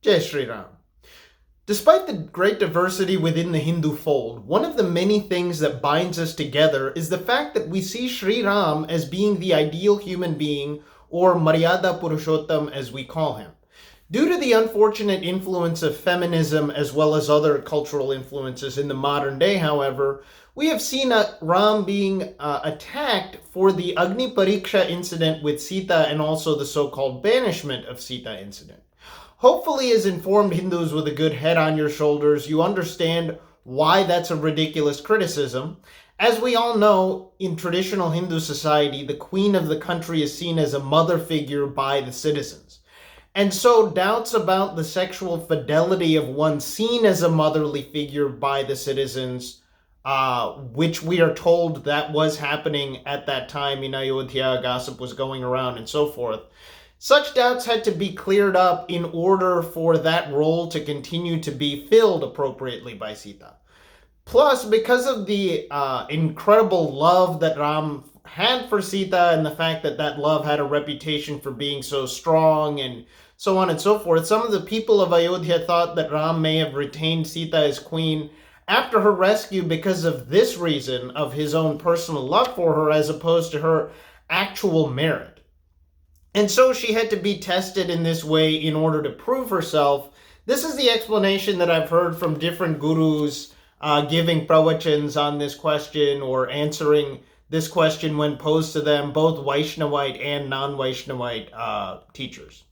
Jai Shri Ram. Despite the great diversity within the Hindu fold, one of the many things that binds us together is the fact that we see Sri Ram as being the ideal human being, or Maryada Purushottam as we call him. Due to the unfortunate influence of feminism as well as other cultural influences in the modern day, however, we have seen Ram being attacked for the Agni Pariksha incident with Sita and also the so-called banishment of Sita incident. Hopefully, as informed Hindus with a good head on your shoulders, you understand why that's a ridiculous criticism. As we all know, in traditional Hindu society, the queen of the country is seen as a mother figure by the citizens. And so doubts about the sexual fidelity of one seen as a motherly figure by the citizens, which we are told that was happening at that time in Ayodhya, gossip was going around and so forth. Such doubts had to be cleared up in order for that role to continue to be filled appropriately by Sita. Plus, because of the incredible love that Ram had for Sita and the fact that that love had a reputation for being so strong and so on and so forth, some of the people of Ayodhya thought that Ram may have retained Sita as queen after her rescue because of this reason of his own personal love for her as opposed to her actual merit. And so she had to be tested in this way in order to prove herself. This is the explanation that I've heard from different gurus giving pravachans on this question or answering this question when posed to them, both Vaishnavite and non-Vaishnavite teachers.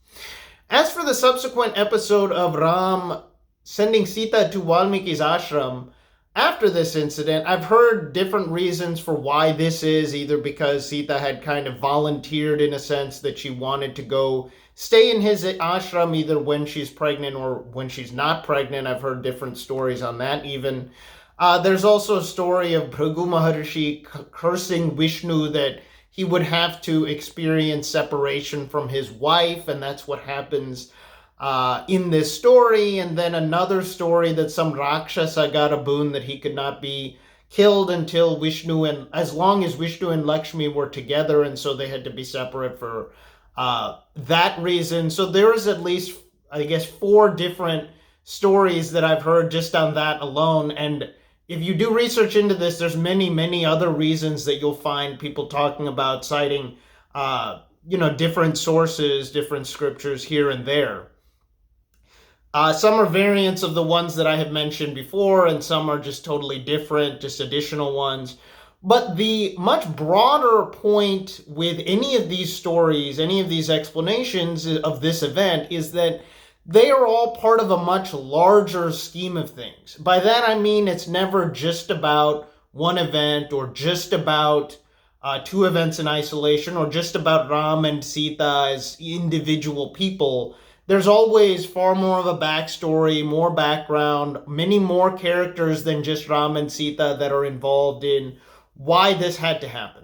As for the subsequent episode of Ram sending Sita to Valmiki's ashram, after this incident, I've heard different reasons for why this is, either because Sita had kind of volunteered in a sense that she wanted to go stay in his ashram either when she's pregnant or when she's not pregnant. I've heard different stories on that even. There's also a story of Bhrigu Maharshi cursing Vishnu that he would have to experience separation from his wife, and that's what happens in this story. And then another story that some Rakshasa got a boon that he could not be killed until Vishnu, and as long as Vishnu and Lakshmi were together, and so they had to be separate for that reason. So there is at least, I guess, 4 different stories that I've heard just on that alone. And if you do research into this, there's many other reasons that you'll find people talking about, citing different sources, different scriptures here and there. Some are variants of the ones that I have mentioned before, and some are just totally different, just additional ones. But the much broader point with any of these stories, any of these explanations of this event, is that they are all part of a much larger scheme of things. By that I mean it's never just about one event or just about 2 events in isolation or just about Ram and Sita as individual people. There's always far more of a backstory, more background, many more characters than just Ram and Sita that are involved in why this had to happen.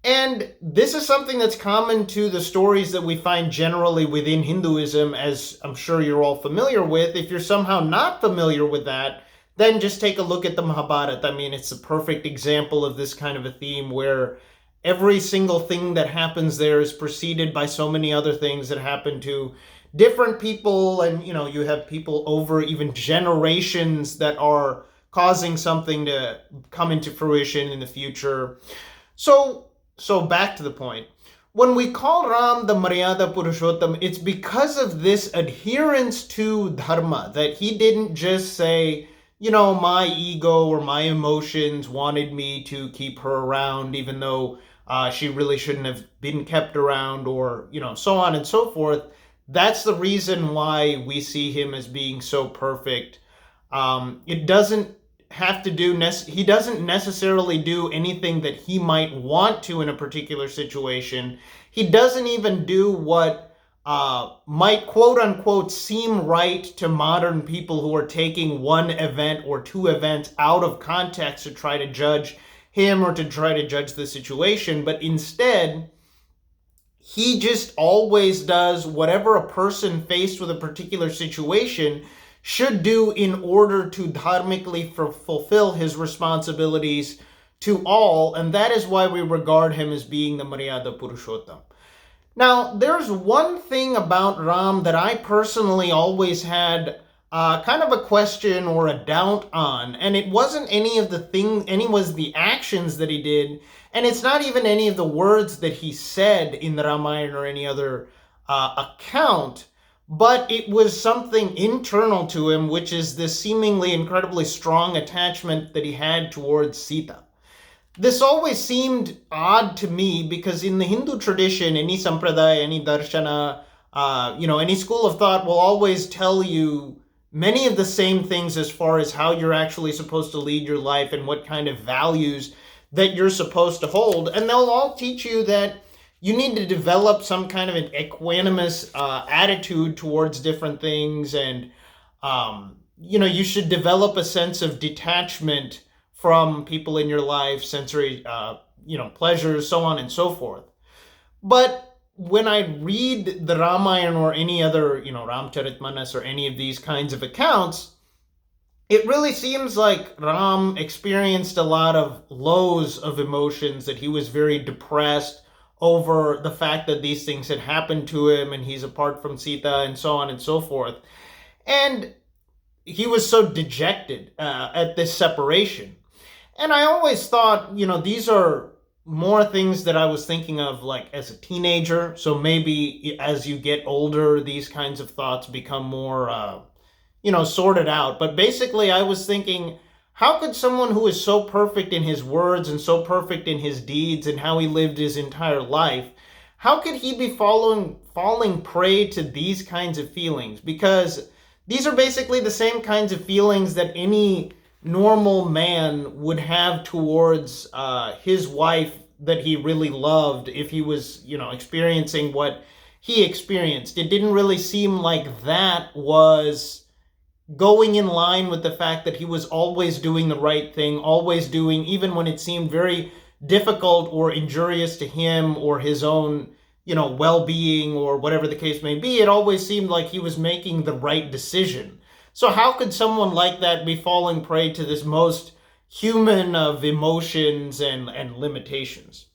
And this is something that's common to the stories that we find generally within Hinduism, as I'm sure you're all familiar with. If you're somehow not familiar with that, then just take a look at the Mahabharata. I mean, it's a perfect example of this kind of a theme where every single thing that happens there is preceded by so many other things that happen to different people. And, you have people over even generations that are causing something to come into fruition in the future. So back to the point. When we call Ram the Maryada Purushottam, it's because of this adherence to dharma, that he didn't just say, my ego or my emotions wanted me to keep her around, even though she really shouldn't have been kept around, or, so on and so forth. That's the reason why we see him as being so perfect. It doesn't have to do, he doesn't necessarily do anything that he might want to in a particular situation. He doesn't even do what might quote unquote seem right to modern people who are taking one event or 2 events out of context to try to judge him or to try to judge the situation. But instead, he just always does whatever a person faced with a particular situation should do in order to dharmically fulfill his responsibilities to all, and that is why we regard him as being the Maryada Purushottam. Now, there's one thing about Ram that I personally always had kind of a question or a doubt on, and it wasn't any was the actions that he did, and it's not even any of the words that he said in the Ramayana or any other account, but it was something internal to him, which is this seemingly incredibly strong attachment that he had towards Sita. This always seemed odd to me because in the Hindu tradition, any sampradaya, any darshana, any school of thought will always tell you many of the same things as far as how you're actually supposed to lead your life and what kind of values that you're supposed to hold. And they'll all teach you that you need to develop some kind of an equanimous attitude towards different things, and you should develop a sense of detachment from people in your life, sensory, pleasures, so on and so forth. But when I read the Ramayana or any other, Ramcharitmanas or any of these kinds of accounts, it really seems like Ram experienced a lot of lows of emotions, that he was very depressed over the fact that these things had happened to him and he's apart from Sita and so on and so forth. And he was so dejected at this separation. And I always thought, these are more things that I was thinking of like as a teenager. So maybe as you get older, these kinds of thoughts become more, sorted out. But basically, I was thinking, how could someone who is so perfect in his words and so perfect in his deeds and how he lived his entire life, how could he be falling prey to these kinds of feelings? Because these are basically the same kinds of feelings that any normal man would have towards his wife that he really loved if he was, experiencing what he experienced. It didn't really seem like that was going in line with the fact that he was always doing the right thing, always doing, even when it seemed very difficult or injurious to him or his own, well-being or whatever the case may be, it always seemed like he was making the right decision. So how could someone like that be falling prey to this most human of emotions and limitations?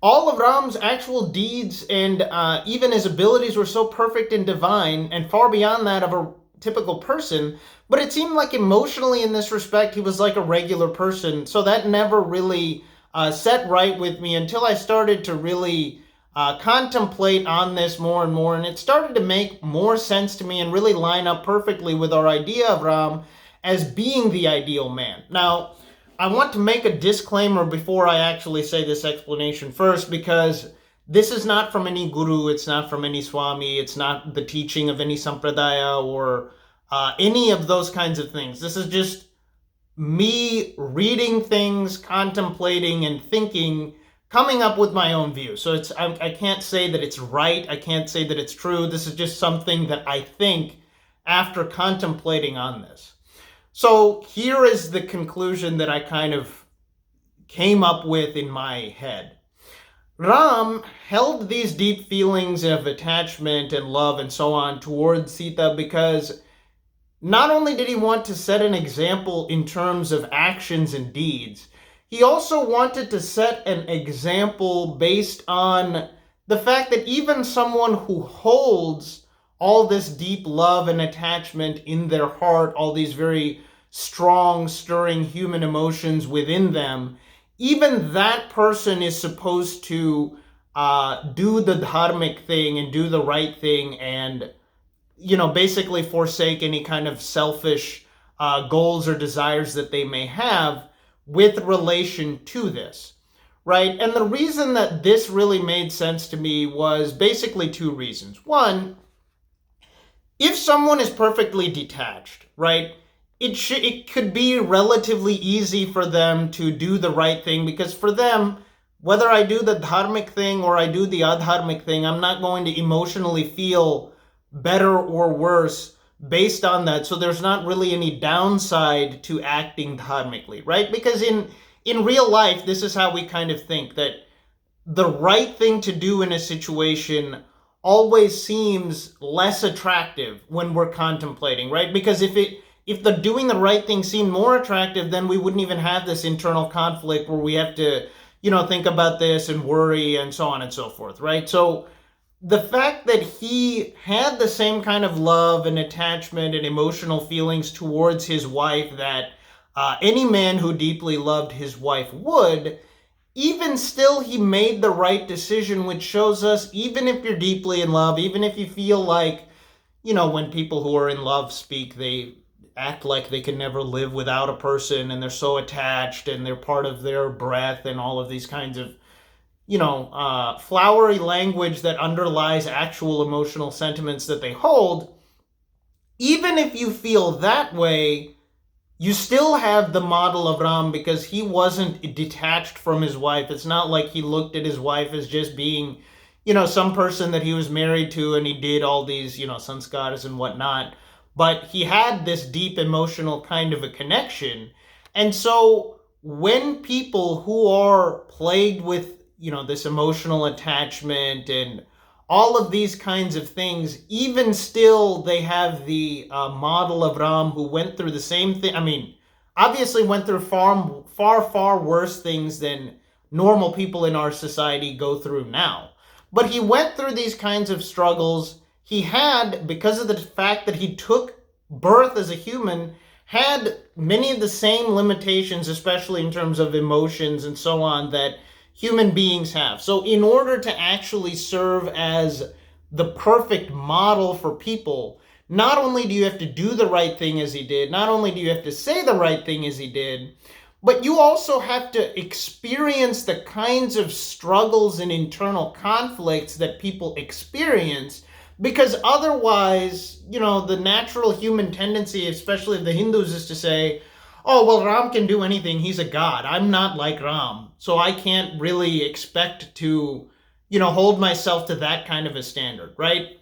All of Ram's actual deeds and even his abilities were so perfect and divine and far beyond that of a typical person, but it seemed like emotionally in this respect he was like a regular person. So that never really set right with me until I started to really contemplate on this more and more, and it started to make more sense to me and really line up perfectly with our idea of Ram as being the ideal man. Now, I want to make a disclaimer before I actually say this explanation first, because this is not from any guru, it's not from any swami, it's not the teaching of any sampradaya or any of those kinds of things. This is just me reading things, contemplating and thinking, coming up with my own view. So I can't say that it's right, I can't say that it's true. This is just something that I think after contemplating on this. So here is the conclusion that I kind of came up with in my head. Ram held these deep feelings of attachment and love and so on towards Sita because not only did he want to set an example in terms of actions and deeds, he also wanted to set an example based on the fact that even someone who holds all this deep love and attachment in their heart, all these very strong, stirring human emotions within them, even that person is supposed to do the dharmic thing and do the right thing and, basically forsake any kind of selfish goals or desires that they may have with relation to this, right? And the reason that this really made sense to me was basically two reasons. One, if someone is perfectly detached, right, it could be relatively easy for them to do the right thing, because for them, whether I do the dharmic thing or I do the adharmic thing, I'm not going to emotionally feel better or worse based on that. So there's not really any downside to acting dharmically, right? Because in real life, this is how we kind of think that the right thing to do in a situation always seems less attractive when we're contemplating, right? Because if the doing the right thing seemed more attractive, then we wouldn't even have this internal conflict where we have to, think about this and worry and so on and so forth, right? So the fact that he had the same kind of love and attachment and emotional feelings towards his wife that any man who deeply loved his wife would, even still, he made the right decision, which shows us even if you're deeply in love, even if you feel like, when people who are in love speak, they act like they can never live without a person and they're so attached and they're part of their breath and all of these kinds of flowery language that underlies actual emotional sentiments that they hold. Even if you feel that way, you still have the model of Ram because he wasn't detached from his wife. It's not like he looked at his wife as just being, some person that he was married to and he did all these, sanskaras and whatnot. But he had this deep emotional kind of a connection. And so when people who are plagued with, this emotional attachment and all of these kinds of things, even still, they have the model of Ram who went through the same thing. I mean, obviously went through far, far, far worse things than normal people in our society go through now. But he went through these kinds of struggles. He had, because of the fact that he took birth as a human, had many of the same limitations, especially in terms of emotions and so on, that human beings have. So in order to actually serve as the perfect model for people, not only do you have to do the right thing as he did, not only do you have to say the right thing as he did, but you also have to experience the kinds of struggles and internal conflicts that people experience, because otherwise, the natural human tendency, especially of the Hindus, is to say, oh, well, Ram can do anything. He's a god. I'm not like Ram. So I can't really expect to, hold myself to that kind of a standard, right?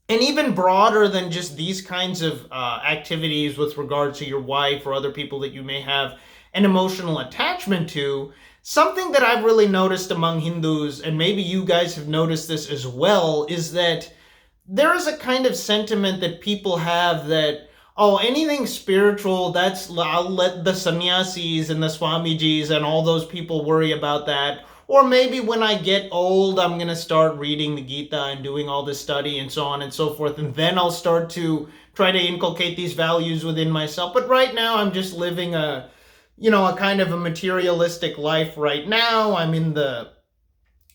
And even broader than just these kinds of activities with regard to your wife or other people that you may have an emotional attachment to, something that I've really noticed among Hindus, and maybe you guys have noticed this as well, is that there is a kind of sentiment that people have that, oh, anything spiritual, I'll let the sannyasis and the swamijis and all those people worry about that. Or maybe when I get old, I'm going to start reading the Gita and doing all this study and so on and so forth. And then I'll start to try to inculcate these values within myself. But right now, I'm just living a kind of a materialistic life right now. I'm in the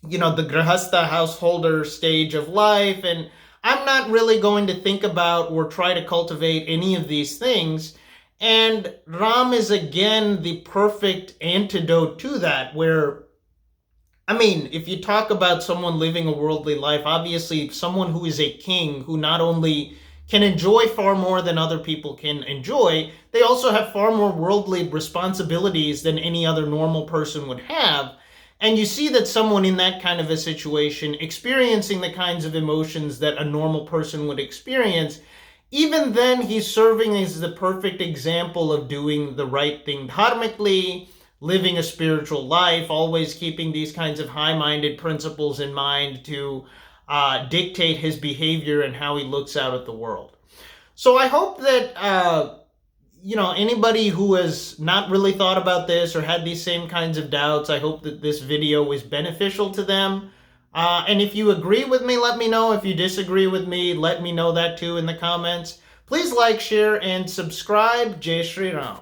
grihastha householder stage of life. And I'm not really going to think about or try to cultivate any of these things. And Ram is again the perfect antidote to that, where, I mean, if you talk about someone living a worldly life, obviously someone who is a king, who not only can enjoy far more than other people can enjoy, they also have far more worldly responsibilities than any other normal person would have. And you see that someone in that kind of a situation, experiencing the kinds of emotions that a normal person would experience, even then he's serving as the perfect example of doing the right thing dharmically, living a spiritual life, always keeping these kinds of high-minded principles in mind to dictate his behavior and how he looks out at the world. So I hope that anybody who has not really thought about this or had these same kinds of doubts, I hope that this video was beneficial to them. And if you agree with me, let me know. If you disagree with me, let me know that too in the comments. Please like, share, and subscribe. Jai Shri Ram.